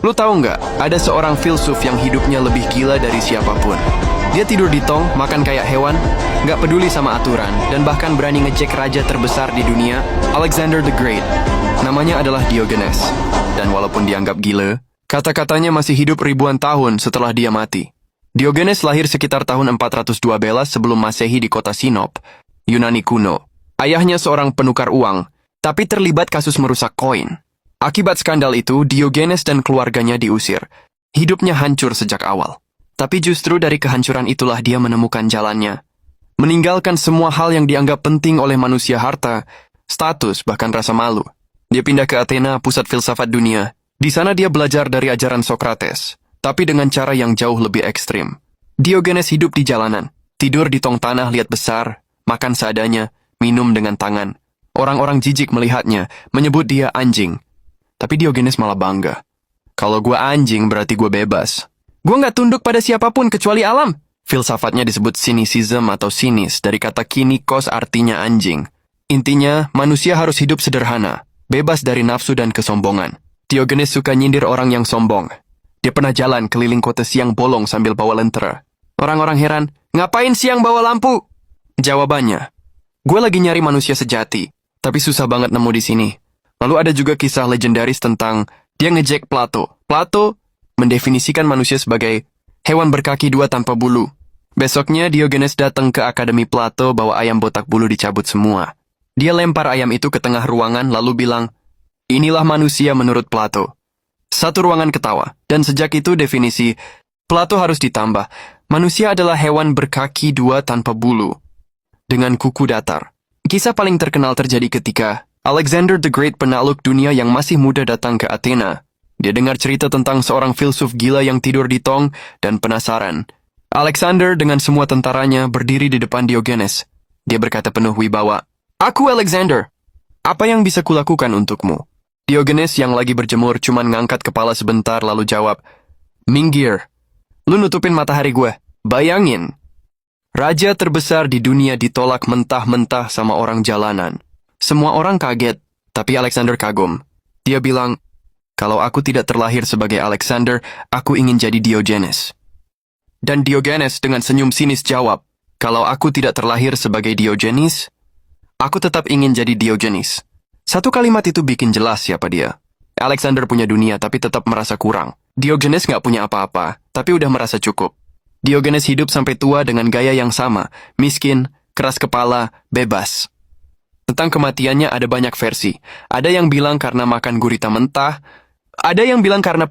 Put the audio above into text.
Lu tahu nggak, ada seorang filsuf yang hidupnya lebih gila dari siapapun. Dia tidur di tong, makan kayak hewan, nggak peduli sama aturan, dan bahkan berani ngejek raja terbesar di dunia, Alexander the Great. Namanya adalah Diogenes. Dan walaupun dianggap gila, kata-katanya masih hidup ribuan tahun setelah dia mati. Diogenes lahir sekitar tahun 412 sebelum Masehi di kota Sinop, Yunani kuno. Ayahnya seorang penukar uang, tapi terlibat kasus merusak koin. Akibat skandal itu, Diogenes dan keluarganya diusir. Hidupnya hancur sejak awal. Tapi justru dari kehancuran itulah dia menemukan jalannya. Meninggalkan semua hal yang dianggap penting oleh manusia, harta, status, bahkan rasa malu. Dia pindah ke Athena, pusat filsafat dunia. Di sana dia belajar dari ajaran Socrates, tapi dengan cara yang jauh lebih ekstrim. Diogenes hidup di jalanan, tidur di tong tanah liat besar, makan seadanya, minum dengan tangan. Orang-orang jijik melihatnya, menyebut dia anjing. Tapi Diogenes malah bangga. Kalau gua anjing berarti gua bebas. Gua nggak tunduk pada siapapun kecuali alam. Filsafatnya disebut cynicism atau sinis, dari kata kynikos artinya anjing. Intinya, manusia harus hidup sederhana, bebas dari nafsu dan kesombongan. Diogenes suka nyindir orang yang sombong. Dia pernah jalan keliling kota siang bolong sambil bawa lentera. Orang-orang heran, ngapain siang bawa lampu? Jawabannya, gue lagi nyari manusia sejati, tapi susah banget nemu di sini. Lalu ada juga kisah legendaris tentang dia ngejek Plato. Plato mendefinisikan manusia sebagai hewan berkaki dua tanpa bulu. Besoknya Diogenes datang ke Akademi Plato bawa ayam botak bulu dicabut semua. Dia lempar ayam itu ke tengah ruangan lalu bilang, inilah manusia menurut Plato. Satu ruangan ketawa, dan sejak itu definisi Plato harus ditambah. Manusia adalah hewan berkaki dua tanpa bulu, dengan kuku datar. Kisah paling terkenal terjadi ketika Alexander the Great, penakluk dunia yang masih muda, datang ke Athena. Dia dengar cerita tentang seorang filsuf gila yang tidur di tong dan penasaran. Alexander dengan semua tentaranya berdiri di depan Diogenes. Dia berkata penuh wibawa, "Aku Alexander. Apa yang bisa kulakukan untukmu?" Diogenes yang lagi berjemur cuman ngangkat kepala sebentar lalu jawab, "Minggir. Lu nutupin matahari gue. Bayangin. Raja terbesar di dunia ditolak mentah-mentah sama orang jalanan." Semua orang kaget, tapi Alexander kagum. Dia bilang, "Kalau aku tidak terlahir sebagai Alexander, aku ingin jadi Diogenes." Dan Diogenes dengan senyum sinis jawab, "Kalau aku tidak terlahir sebagai Diogenes, aku tetap ingin jadi Diogenes." Satu kalimat itu bikin jelas siapa dia. Alexander punya dunia tapi tetap merasa kurang. Diogenes nggak punya apa-apa, tapi udah merasa cukup. Diogenes hidup sampai tua dengan gaya yang sama, miskin, keras kepala, bebas. Tentang kematiannya ada banyak versi. Ada yang bilang karena makan gurita mentah, ada yang bilang karena